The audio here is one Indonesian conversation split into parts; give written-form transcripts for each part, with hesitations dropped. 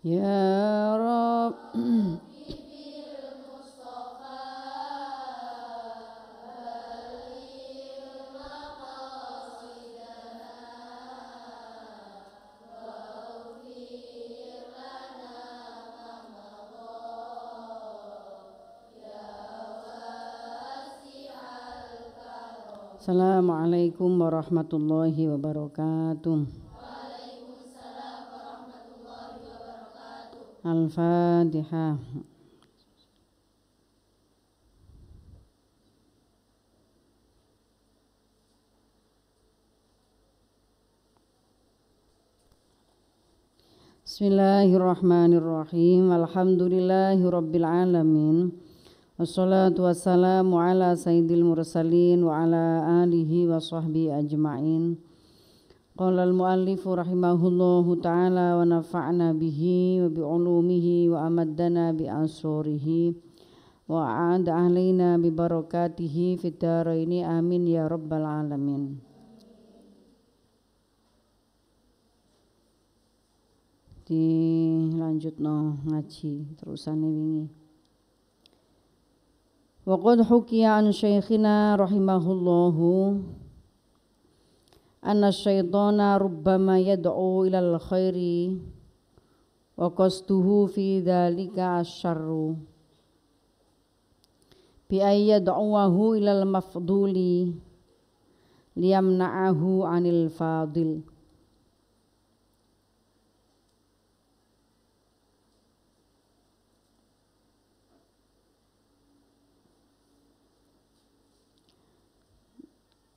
Ya Rob. Assalamualaikum warahmatullahi wabarakatuh. Al-Fatihah. Bismillahirrahmanirrahim. Alhamdulillahirabbil alamin. Wassalatu wassalamu ala sayyidil mursalin wa ala alihi wa sahbihi ajma'in. Qala al-muallifu rahimahullahu ta'ala wa nafa'na bihi wa bi'ulumihi wa amaddana bi asrarihi wa a'ada alaina bi barakatihi fid dharaini amin ya rabbal alamin. Dilanjutno ngaji terusane wingi. Wa qad hukiya an syekhina rahimahullahu anna syaitana rubbama yad'u ilal khairi wa qasduhu fi dhalika asyarru bi ay yad'uhu ilal mafduli liyamna'ahu anil fadil.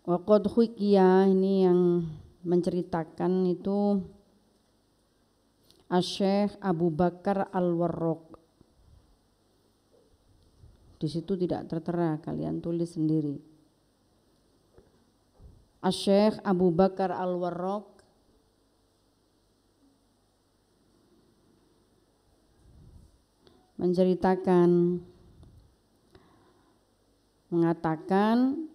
Waqad hukiya, ini yang menceritakan itu Asy-Syaikh Abu Bakar Al-Warraq. Di situ tidak tertera, kalian tulis sendiri. Asy-Syaikh Abu Bakar Al-Warraq menceritakan, mengatakan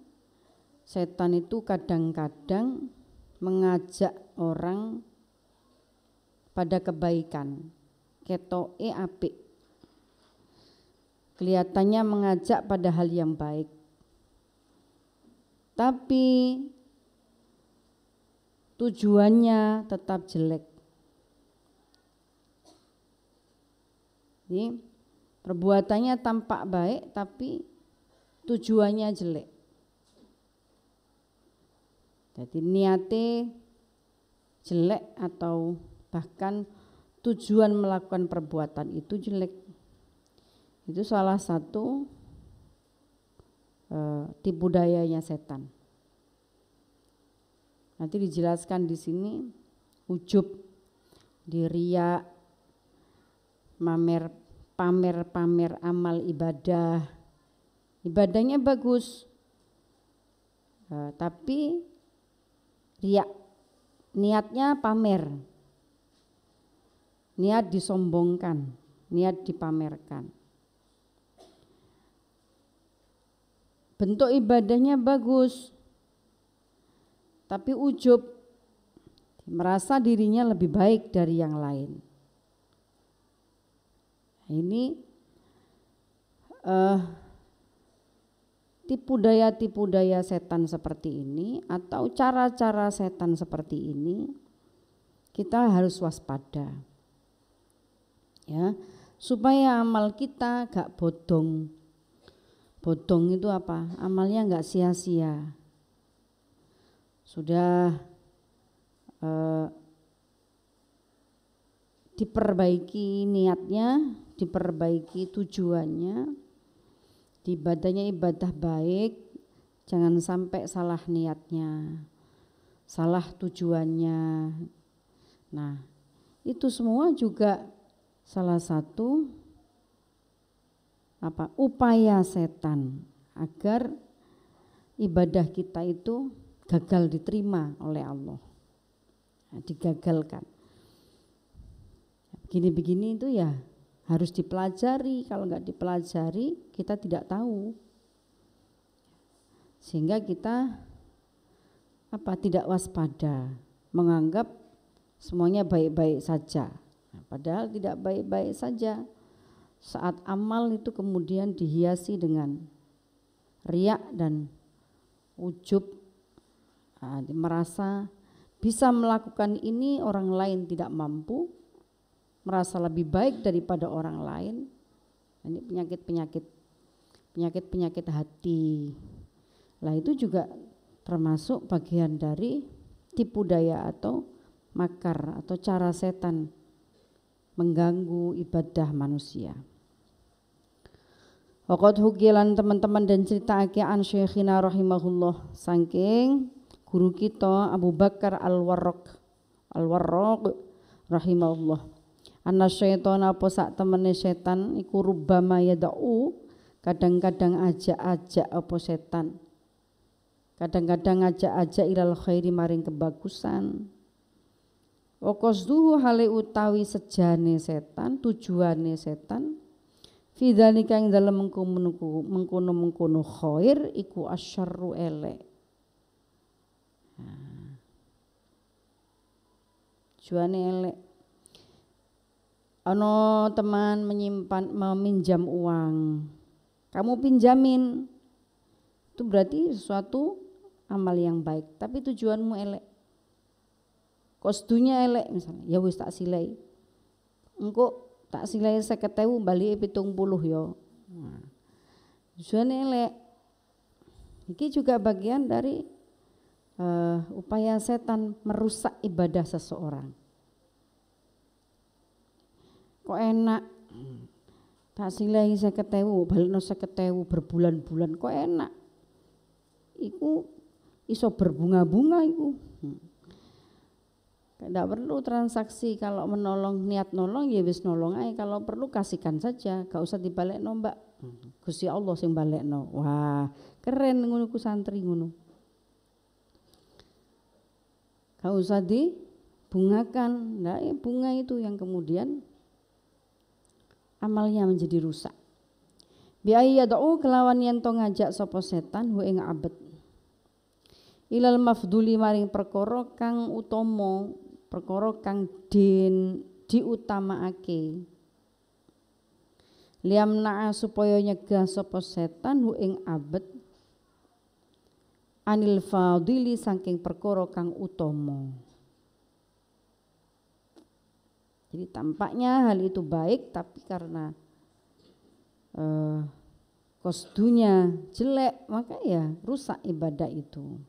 setan itu kadang-kadang mengajak orang pada kebaikan, ketoke apik, kelihatannya mengajak pada hal yang baik, tapi tujuannya tetap jelek. Jadi perbuatannya tampak baik tapi tujuannya jelek. Jadi niate jelek atau bahkan tujuan melakukan perbuatan itu jelek. Itu salah satu tipu dayanya setan. Nanti dijelaskan di sini ujub, diriya, pamer amal ibadah. Ibadahnya bagus, tapi riya, niatnya pamer, niat disombongkan, niat dipamerkan. Bentuk ibadahnya bagus, tapi ujub, merasa dirinya lebih baik dari yang lain. Ini tipu daya setan seperti ini atau cara-cara setan seperti ini kita harus waspada, ya, supaya amal kita gak bodong. Bodong itu apa? Amalnya gak sia-sia. Sudah diperbaiki niatnya, diperbaiki tujuannya, ibadahnya ibadah baik, jangan sampai salah niatnya, salah tujuannya. Nah, itu semua juga salah satu upaya setan agar ibadah kita itu gagal diterima oleh Allah, digagalkan. Begini-begini itu ya harus dipelajari. Kalau nggak dipelajari kita tidak tahu, sehingga kita tidak waspada, menganggap semuanya baik-baik saja. padahal tidak baik-baik saja. Saat amal itu kemudian dihiasi dengan riya dan ujub, merasa bisa melakukan ini orang lain tidak mampu, merasa lebih baik daripada orang lain. Ini penyakit hati. Lah itu juga termasuk bagian dari tipu daya atau makar atau cara setan mengganggu ibadah manusia. Waqad hukilan teman-teman dan cerita an syekhina rahimahullah, saking guru kita Abu Bakar Al-Warraq rahimahullah. Anna syaitan apa sak temene setan iku rubbama yada'u, kadang-kadang ajak-ajak apa setan. Kadang-kadang ajak-ajak ilal khairi maring kebagusan. Wa qasduhu hale utawi sejane setan, tujuane setan. Fi dzalika ing dalem mengkono khair iku asyarru elek. Tujuane elek. Ono teman meminjam uang. Kamu pinjamin. Itu berarti sesuatu amal yang baik, tapi tujuanmu elek. Kosdunya elek misalnya, ya wis tak silai. Engko tak silai 50.000 balik 70 yo. Nah, tujuannya elek. Ini juga bagian dari upaya setan merusak ibadah seseorang. Kok enak tak silai 50.000 balik 50.000 berbulan-bulan, kok enak. Iku iso berbunga-bunga iku. Tidak perlu transaksi, kalau menolong niat nolong ya wis nolong aja, kalau perlu kasihkan saja, gak usah dibalekno Mbak. Gusti Allah sing balekno. Wah, keren ngono ku santri ngono. Gak usah dibungakan. Nah, bunga itu yang kemudian amalnya menjadi rusak. Bi ayyad'u kelawan yen to ngajak sapa setan hu ing abet. Ilal mafduli maring perkara kang utama, perkara kang diutamaake. Liamna supaya nyegah sapa setan hu ing abet anil fadili saking perkara kang utama. Jadi tampaknya hal itu baik, tapi karena kosdunya jelek, maka ya rusak ibadah itu.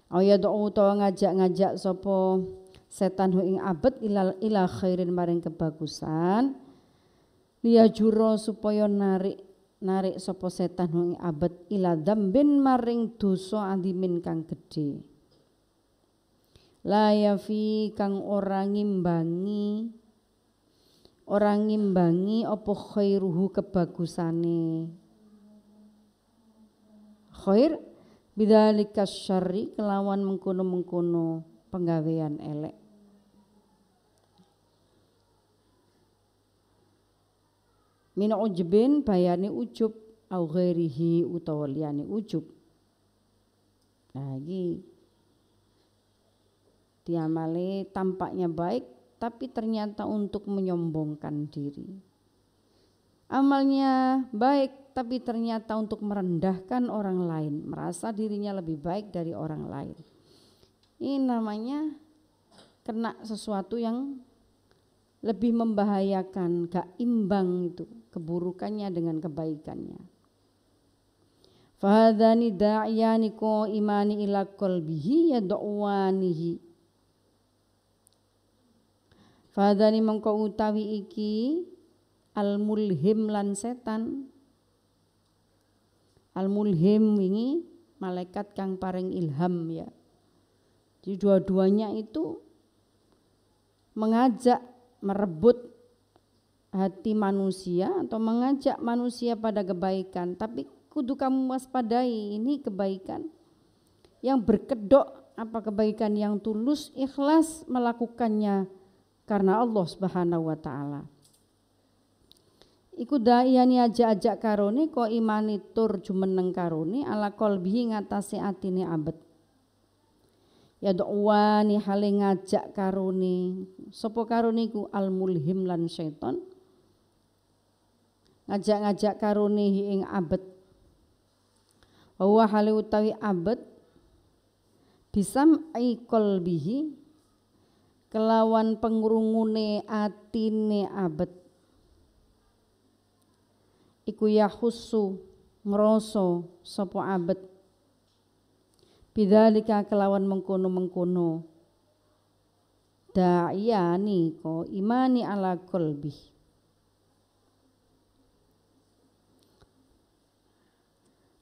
Ayad'u ta ngajak-ngajak sapa setan hu ing abet ila khairin maring kebagusan, liya juro supaya narik sapa setan hu ing abet ila dzambin maring dosa adimin kang gedhe. La yafi kang ora ngimbangi apa khairuhu kebagusane. Khair bidzalika syarri kelawan mengkono-mengkono penggawean elek. Min ujbin bayani ujub au ghairihi utawa liyane ujub. Nah, iki diamali tampaknya baik, tapi ternyata untuk menyombongkan diri. Amalnya baik, tapi ternyata untuk merendahkan orang lain, merasa dirinya lebih baik dari orang lain. Ini namanya kena sesuatu yang lebih membahayakan, gak imbang itu keburukannya dengan kebaikannya. Fahadhani da'iyani ko imani ila qalbihi yad'uwanihi. Fahadhani mengko utawi iki al-mulhim lan setan. Al-mulhim ini malaikat kang paring ilham ya. Jadi dua-duanya itu mengajak merebut hati manusia atau mengajak manusia pada kebaikan, tapi kudu kamu waspadai ini kebaikan yang berkedok, apa kebaikan yang tulus ikhlas melakukannya karena Allah Subhanahu wa taala. Iku da'iyani ajak-ajak karone ko imani tur jumeneng karone ala qalbihi ngatasi atine abet. yad'uwani hale ngajak karone sapa karone iku al mulhim lan syaiton ngajak-ngajak karone ing abet wa hale utawi abet bisam qalbihi kelawan pengrungune atine abet iku yahusu ngrasa sapa abet bidzalika kelawan mengkono-mengkono da'iyani ko imani ala qalbi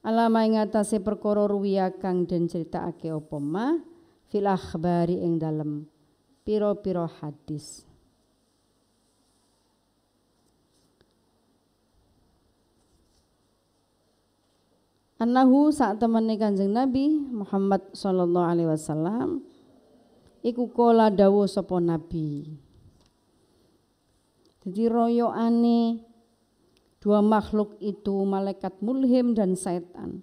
alama ing atase perkara ruwiya kang den critakake apa ma fil akhbari ing dalem pira-pira hadis. Annahu sak temene Kanjeng Nabi Muhammad sallallahu alaihi wasallam iku kala dawuh sapa Nabi. Jadi royokane dua makhluk itu malaikat mulhim dan setan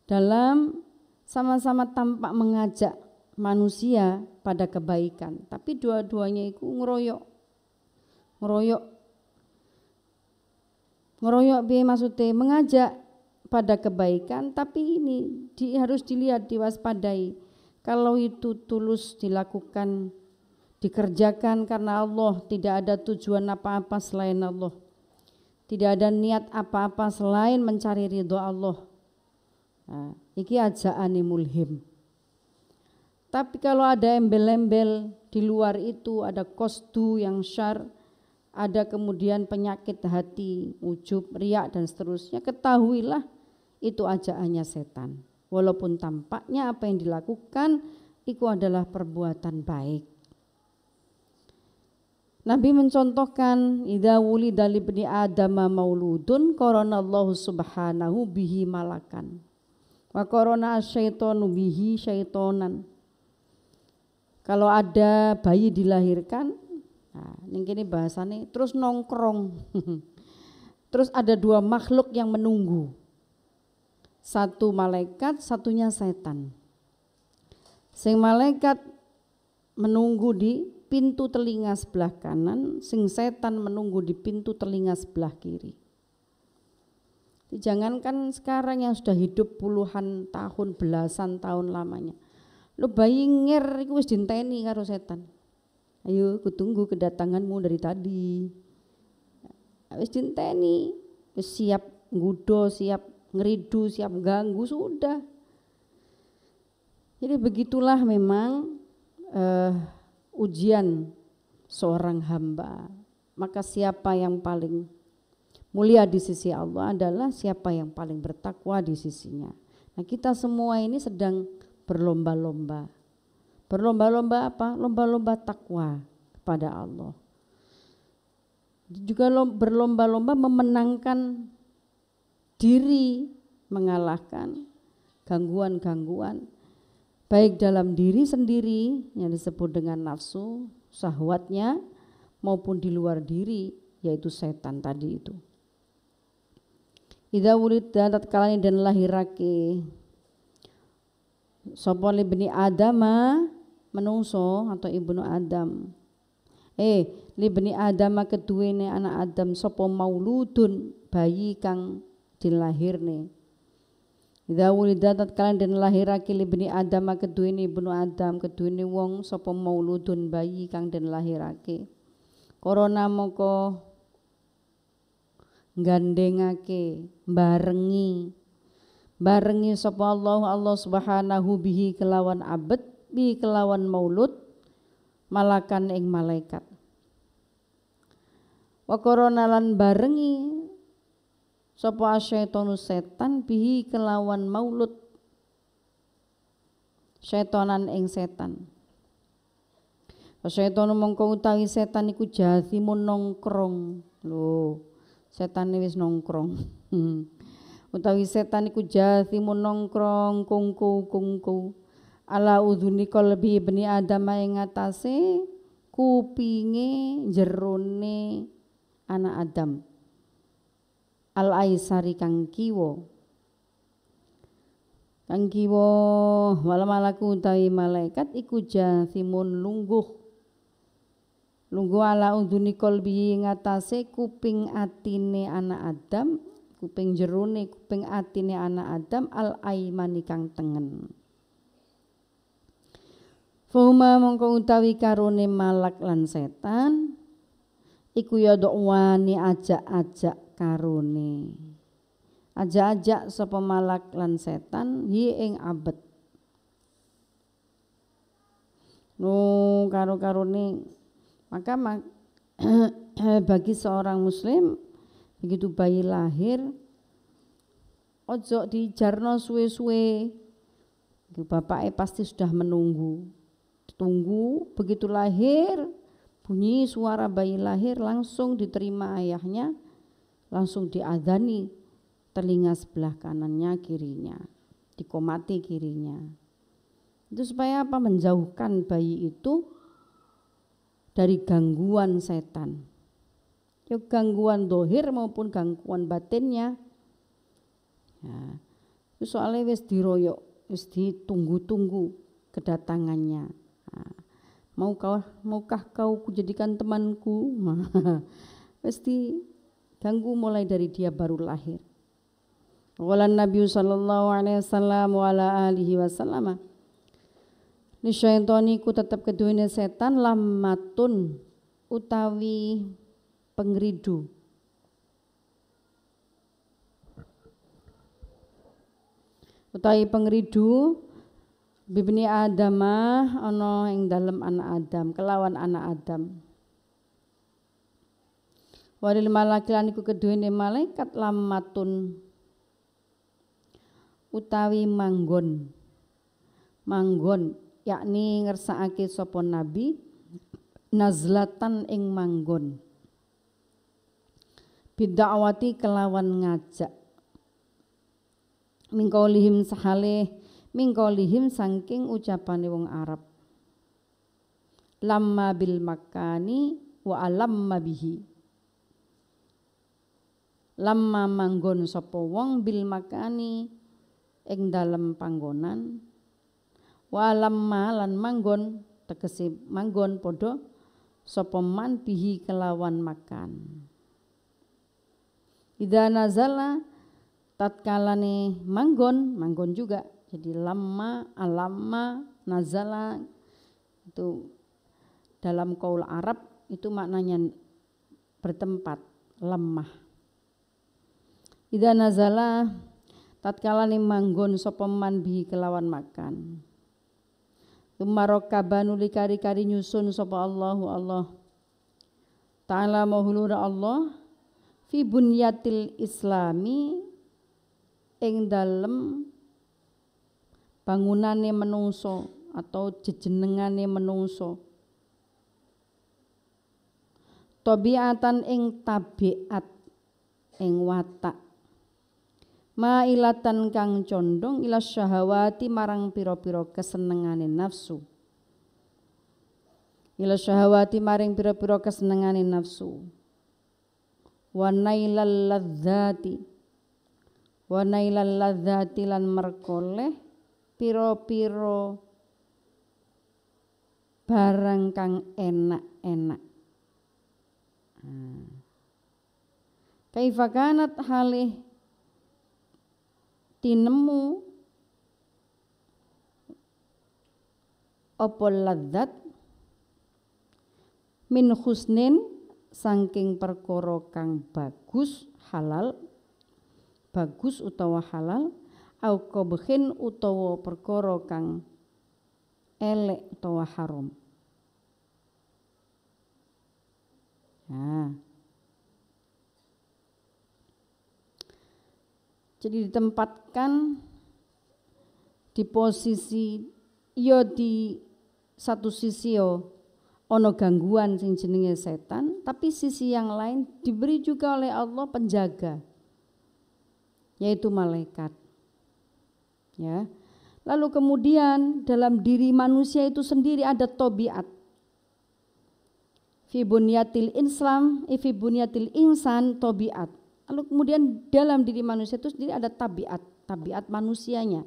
dalam sama-sama tampak mengajak manusia pada kebaikan, tapi dua-duanya itu ngeroyok piye maksudnya mengajak pada kebaikan, tapi ini harus dilihat, diwaspadai. Kalau itu tulus dilakukan, dikerjakan karena Allah, tidak ada tujuan apa-apa selain Allah, tidak ada niat apa-apa selain mencari ridho Allah. Nah, iki ajaane mulhim. Tapi kalau ada embel-embel di luar itu, ada qasdu yang syar, ada kemudian penyakit hati, ujub, riak dan seterusnya, ketahuilah itu ajaannya setan. Walaupun tampaknya apa yang dilakukan itu adalah perbuatan baik. Nabi mencontohkan idza wulida libni adama mauludun qaranallahu subhanahu bihi malakan wa qarana asyaitonu bihi syaitonan. Kalau ada bayi dilahirkan, nah ini bahasanya terus nongkrong. Terus ada dua makhluk yang menunggu. Satu malaikat, satunya setan. Sing malaikat menunggu di pintu telinga sebelah kanan, sing setan menunggu di pintu telinga sebelah kiri. Jangankan sekarang yang sudah hidup puluhan tahun, belasan tahun lamanya. Lo bayi nger iku wis dinteni karo setan. Ayo kutunggu kedatanganmu dari tadi. Wis dinteni, wis siap nggudo, siap ngeridu, siap ganggu, sudah. Jadi begitulah memang ujian seorang hamba. Maka siapa yang paling mulia di sisi Allah adalah siapa yang paling bertakwa di sisinya. Nah, kita semua ini sedang berlomba-lomba. Berlomba-lomba apa? Lomba-lomba takwa kepada Allah. Juga berlomba-lomba memenangkan diri, mengalahkan gangguan-gangguan baik dalam diri sendiri yang disebut dengan nafsu, syahwatnya, maupun di luar diri yaitu setan tadi itu. Idza wulida tatkalane dan lahirake sapa libni adama menungso atau ibnu Adam. Libni adama keduwene anak Adam sapa mauludun bayi kang dilahirne. Idza wulida tatkalane den lahirake libni Adam keduwene ibnu Adam keduwene wong sapa mauludun bayi kang den lahirake. Korona moko gandengake barengi sapa Allah subhanahu bihi kelawan abet bi kelawan maulud malakan ing malaikat. Wa korona lan barengi sapa asyaitonu setan bihi kelawan maulud syaitonan ing setan. Syaitonu mongko utawi setan iku jathimun nongkrong. Lho, setan wis nongkrong. Utawi setan iku jathimun nongkrong kungku ala udhuni qalbi ibni Adam ing atase kupinge jerone anak Adam. Al aisari kang kiwa kang kiwa wal malaku utawi malaikat iku jathimun lungguh ala udhuni qalbi ngatasé kuping atine anak Adam, kuping jerone kuping atine anak Adam al aimani kang tengen. Fahuma mongko utawi karone malak lan setan iku ya dokwani ajak-ajak karone. Ajak-ajak sapa malak lan setan hi ing abet. Karo-karone maka bagi seorang muslim begitu bayi lahir ojo dijarno suwe-suwe. Bapaknya pasti sudah tunggu begitu lahir bunyi suara bayi lahir langsung diterima ayahnya, langsung diadzani telinga sebelah kanannya, kirinya, dikomati kirinya. Itu supaya apa? Menjauhkan bayi itu dari gangguan setan. Ya gangguan dohir maupun gangguan batinnya. Ya, itu soalnya wis diroyok, wis ditunggu-tunggu kedatangannya. Nah, maukah kau kujadikan temanku? Wis diganggu mulai dari dia baru lahir. Wala Nabi sallallahu alaihi wasallam wa ala alihi wasallam. Ni syaitani ku tetap keduanya setan lamatun utawi pengridu. Utawi pengridu bibni Adamah ana ing dalem anak Adam, kelawan anak Adam. Walil malakilan iku keduanya malaikat lamatun utawi manggon yakni ngersakake sapa nabi nazlatan ing manggon bidda'wati kelawan ngajak mingkaulihim saking ucapane wong Arab lamma bil makani wa alamma bihi. Lamma manggon sapa wong bil makani ing dalem panggonan wa lamma lan manggon tegese manggon padha sapa man bihi kelawan makan. Idza nazala tatkalane manggon juga jadi lamma alamma nazala itu dalam qaul Arab itu maknanya bertempat lemah. Idza nazala tatkalane manggon sapa man bihi kelawan makan. Tumarokabanu likari-kari nyusun sapa Allah Ta'ala mahulura Allah fi bunyatil islami ing dalem bangunane menungso atau jejenengane menungso. Tabiatan ing tabiat ing watak. Mailatan kang condong ila syahawati marang pira-pira kesenengane nafsu. Ila syahawati maring pira-pira kesenengane nafsu. Wa nailal ladzati lan merkoleh pira-pira barang kang enak-enak. Kaifa kanat halih tinemu apa ladzat min husnin saking perkara kang bagus halal bagus utawa halal au qabhin utawa perkara kang elek utawa haram. Nah, jadi ditempatkan di posisi ya di satu sisi yo ono gangguan sing jenenge setan, tapi sisi yang lain diberi juga oleh Allah penjaga yaitu malaikat. Ya. Lalu kemudian dalam diri manusia itu sendiri ada tabiat. Fi bunyatil insan tabiat. Lalu kemudian dalam diri manusia itu sendiri ada tabiat manusianya.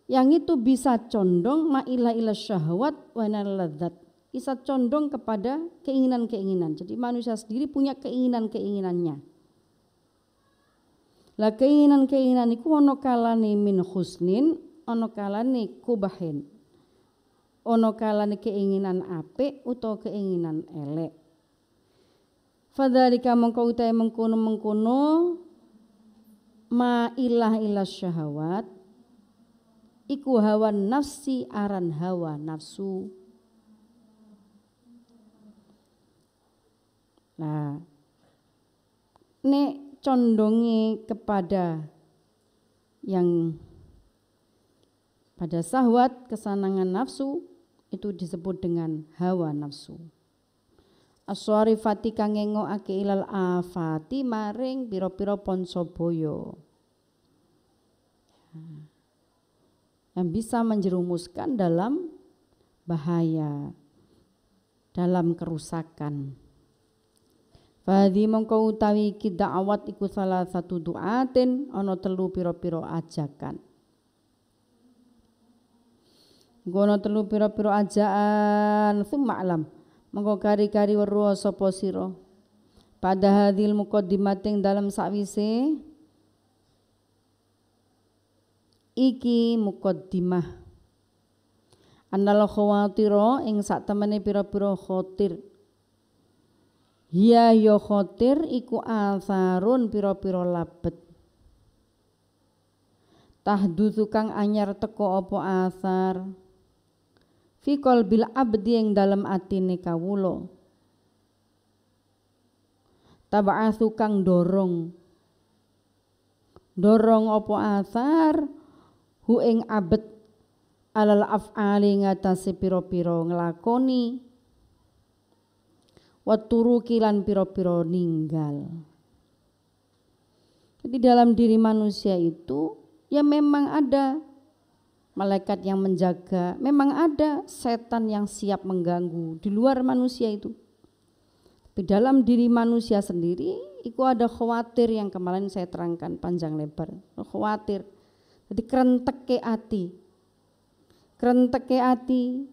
yang itu bisa condong ma'ilah ila syahwat wa ladzat, bisa condong kepada keinginan-keinginan. Jadi manusia sendiri punya keinginan-keinginannya. Lah keinginan-keinginan iku ana kalane min husnin, ana kalane kubahin. Ana kalane keinginan apik utawa keinginan elek. Fadzalika mengko utahe mengkono ma'ilah ila syahwat iku hawa nafsi aran hawa nafsu. Nah, nek condongi kepada yang pada syahwat, kesenangan nafsu, itu disebut dengan hawa nafsu. As-swarifati kang ngengokake ilal afati maring pira-pira ponso boyo. Yang bisa menjerumuskan dalam bahaya, dalam kerusakan. Fadhi mongko utawi iki da'awat iku salah satu du'atin ana telu pira-pira ajakan. Gono telu pira-pira ajaan summa alam mongko kari-kari weruh sapa sira pada hadil muqaddimating dalam sakwise iki muqaddimah annal khawatira ing sak temene pira-pira khatir hiya ya khatir iku asarun pira-pira labet tahdutsu kang anyar teko apa asar fi qalbil abdi ing dalem atine kawula tab'atsu kang dorong apa asar hu ing abet alal af'ali ngatasi pira-pira nglakoni wa turuki lan pira-pira ninggal. Jadi dalam diri manusia itu ya memang ada malaikat yang menjaga, memang ada setan yang siap mengganggu di luar manusia itu. Tapi dalam diri manusia sendiri, itu ada khawatir yang kemarin saya terangkan panjang lebar. Khawatir, jadi kerenteke ati,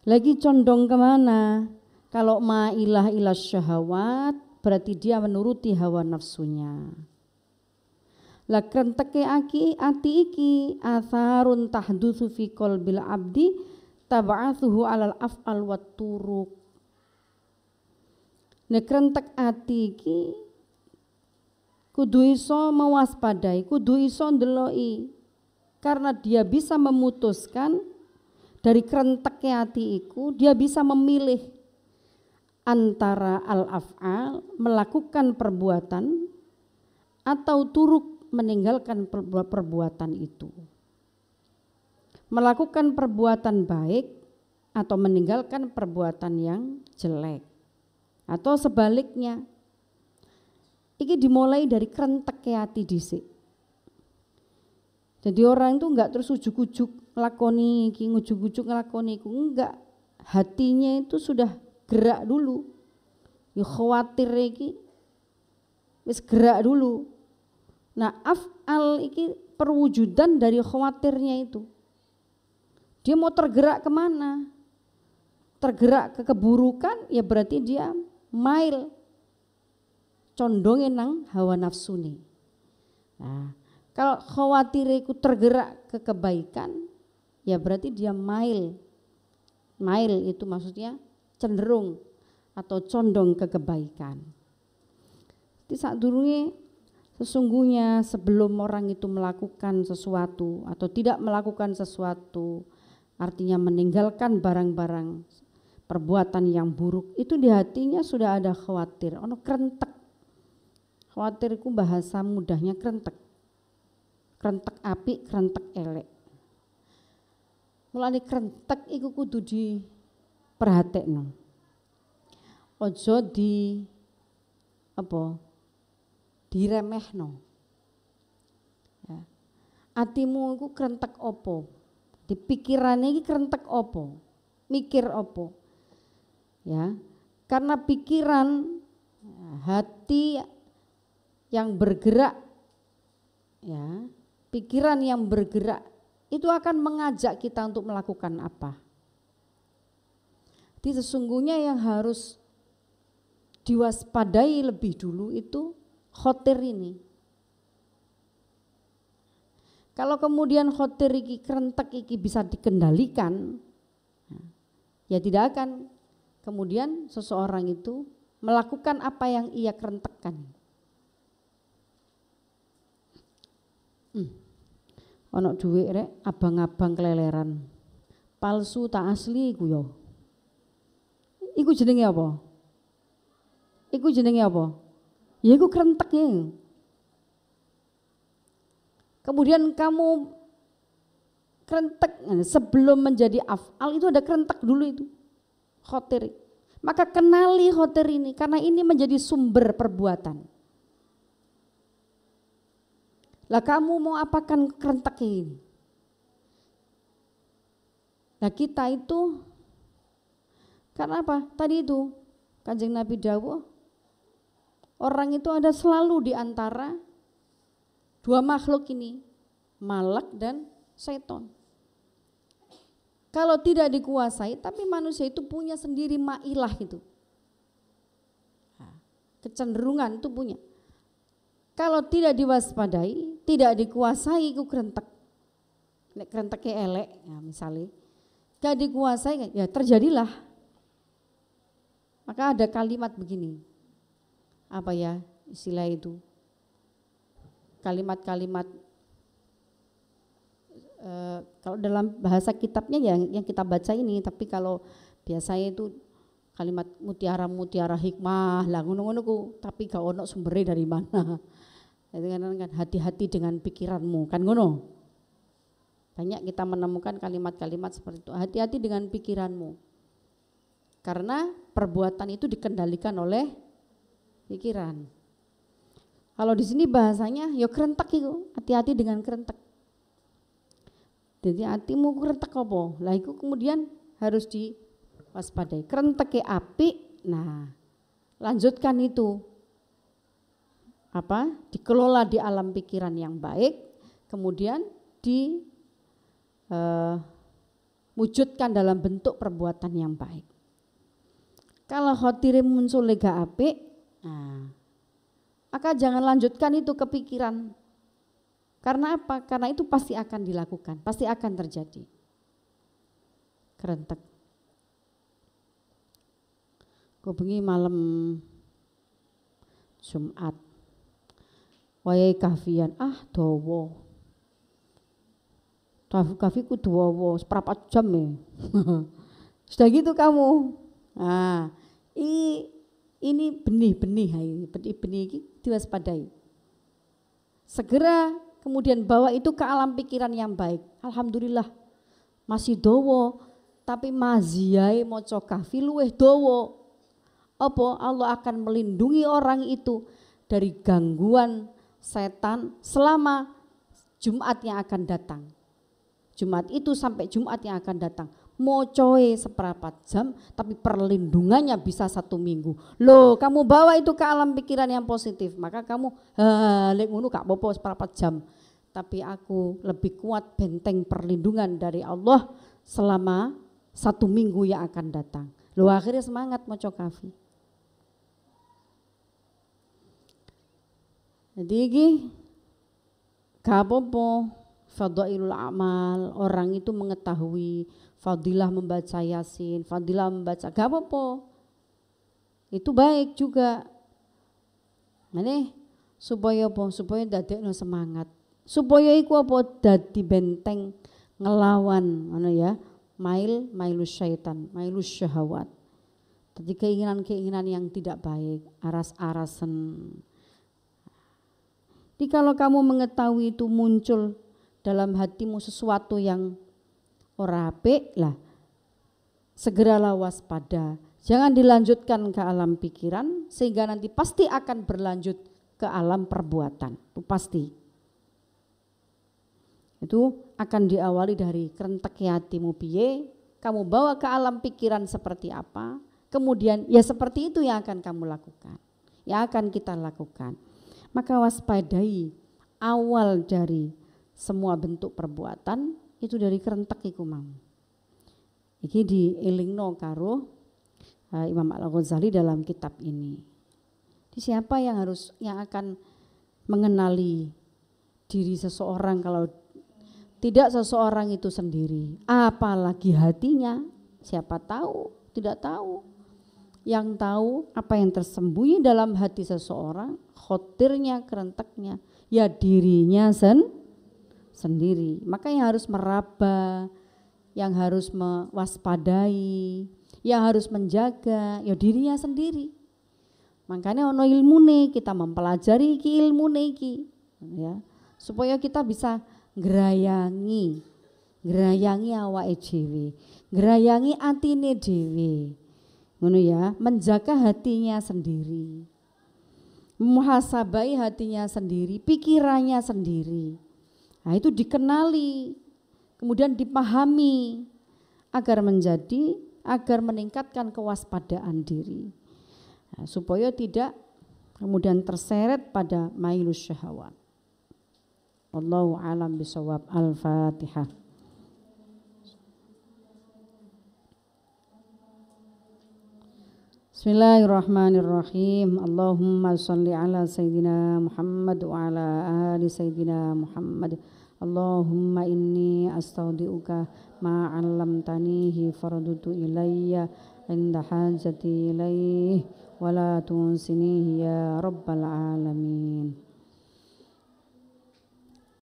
lagi condong kemana? Kalau ma'ilah ila syahwat, berarti dia menuruti hawa nafsunya. La krenteke ati iki atharun tahdutsu fi qalbil abdi tab'atsuhu alal af'al wat turuk. Nek krentek ati iki kudu iso mewaspadai, kudu iso ndeloki karena dia bisa memutuskan dari krenteke ati iku dia bisa memilih antara al-af'al melakukan perbuatan atau turuk meninggalkan perbuatan itu. Melakukan perbuatan baik atau meninggalkan perbuatan yang jelek. Atau sebaliknya. Iki dimulai dari krenteke ati dhisik. Jadi orang itu enggak terus ujuk-ujuk nglakoni iki, ujuk-ujuk nglakoni iku, enggak. Hatinya itu sudah gerak dulu. Ya khawatir iki wis gerak dulu. Nah, af'al iki perwujudan dari khawatirnya itu. Dia mau tergerak kemana? Tergerak ke keburukan, ya berarti dia mail condongin nang hawa nafsu nih. Nah, kalau khawatir itu tergerak ke kebaikan, ya berarti dia mail. Mail itu maksudnya cenderung atau condong ke kebaikan. Di saat durunge sesungguhnya sebelum orang itu melakukan sesuatu atau tidak melakukan sesuatu, artinya meninggalkan barang-barang perbuatan yang buruk, itu di hatinya sudah ada khawatir, ono krentek. Khawatir itu bahasa mudahnya krentek. Krentek api, krentek elek. Mulane krentek iku kudu diperhatekno. Ojo di diremehno. Ya. Atimu iku krentek opo? Di pikirane iki krentek opo? Mikir opo? Ya. Karena pikiran, hati yang bergerak, ya, pikiran yang bergerak itu akan mengajak kita untuk melakukan apa. Jadi sesungguhnya yang harus diwaspadai lebih dulu itu khotir ini. Kalau kemudian khotir iki kerentek iki bisa dikendalikan, ya tidak akan kemudian seseorang itu melakukan apa yang ia kerentekkan. Ono duit rek abang-abang keleleran. Palsu tak asli iku yo. Iku jenenge apa? Iku jenenge apa? Ya iku kerenteknya. Kemudian kamu kerentek sebelum menjadi af'al itu ada kerentek dulu itu. Khotir. Maka kenali khotir ini karena ini menjadi sumber perbuatan. Lah kamu mau apakan kerentek ini? Nah kita itu karena apa? Tadi itu Kanjeng Nabi dawuh orang itu ada selalu di antara dua makhluk ini, malak dan seton. Kalau tidak dikuasai, tapi manusia itu punya sendiri mailah itu. Kecenderungan itu punya. Kalau tidak diwaspadai, tidak dikuasai itu kerentek. Nek kerenteknya elek, ya misalnya. Gak dikuasai, ya terjadilah. Maka ada kalimat begini. Apa ya istilah itu? Kalimat-kalimat kalau dalam bahasa kitabnya yang kita baca ini, tapi kalau biasanya itu kalimat mutiara hikmah lah ngono-ngono ku, tapi gak ono sumbernya dari mana. Itu kan hati-hati dengan pikiranmu kan ngono. Banyak kita menemukan kalimat-kalimat seperti itu. Hati-hati dengan pikiranmu. Karena perbuatan itu dikendalikan oleh pikiran. Kalau di sini bahasanya ya kerentek itu, hati-hati dengan kerentek. Jadi hatimu kerentek apa? Lah itu kemudian harus diwaspadai. Kerenteknya api, nah lanjutkan itu. Apa? Dikelola di alam pikiran yang baik, kemudian diwujudkan dalam bentuk perbuatan yang baik. Kalau khotire muncul lega api, nah maka jangan lanjutkan itu ke pikiran. Karena apa? Karena itu pasti akan dilakukan, pasti akan terjadi. Kerentek. Kau bengi malam Jumat, wayai kahfian, dawa. Kahfiku dawa, seperempat jam ya. Sudah gitu kamu. Nah, ini benih-benih ini diwaspadai. Segera kemudian bawa itu ke alam pikiran yang baik. Alhamdulillah masih dawa, tapi maziyai maca kahfi luweh dawa. Apa? Allah akan melindungi orang itu dari gangguan setan selama Jumat yang akan datang. Jumat itu sampai Jumat yang akan datang. Mocoe seperempat jam, tapi perlindungannya bisa 1 minggu. Loh, kamu bawa itu ke alam pikiran yang positif, maka kamu lek ngono gak apa-apa seperempat jam. Tapi aku lebih kuat benteng perlindungan dari Allah selama 1 minggu yang akan datang. Loh, akhirnya semangat moco kafi. Jadi iki gak apa-apa. Fadailul amal, orang itu mengetahui fadilah membaca Yasin, fadilah membaca, gak apa-apa. Itu baik juga. Mane supaya apa? Supaya dadekno semangat. Supaya iku apa? Dadi benteng ngelawan ngono ya. Mailus syaitan, mailus syahwat. Jadi keinginan-keinginan yang tidak baik, aras-arasan. Jadi kalau kamu mengetahui itu muncul dalam hatimu sesuatu yang ora apik lah, segeralah waspada. Jangan dilanjutkan ke alam pikiran sehingga nanti pasti akan berlanjut ke alam perbuatan. Itu pasti. Itu akan diawali dari kerentek hatimu piye, kamu bawa ke alam pikiran seperti apa, kemudian ya seperti itu yang akan kamu lakukan. Yang akan kita lakukan. Maka waspadai awal dari semua bentuk perbuatan itu dari kerentek iku mau. Iki dielingno karo Imam Al-Ghazali dalam kitab ini. Siapa yang akan mengenali diri seseorang kalau tidak seseorang itu sendiri, apalagi hatinya? Siapa tahu? Tidak tahu. Yang tahu apa yang tersembunyi dalam hati seseorang, khotirnya, kerenteknya, ya dirinya sendiri. Maka yang harus meraba, yang harus mewaspadai, yang harus menjaga, ya dirinya sendiri. Makanya ono ilmune, kita mempelajari iki ilmune iki, ya, supaya kita bisa ngerayangi awake dhewe, ngerayangi atine dhewe. Ngono ya, menjaga hatinya sendiri. Muhasabai hatinya sendiri, pikirannya sendiri. Nah, itu dikenali, kemudian dipahami agar meningkatkan kewaspadaan diri. Nah, supaya tidak kemudian terseret pada mailus syahwat. Wallahu a'lam bishawab. Al-Fatihah. Bismillahirrahmanirrahim. Allahumma shalli ala Sayyidina Muhammad wa ala ali Sayyidina Muhammad. Allahumma inni astaudi'uka ma 'allamtanihi fardutu ilayya inda hajati ilayhi wa la tunsinihi ya rabbal alamin.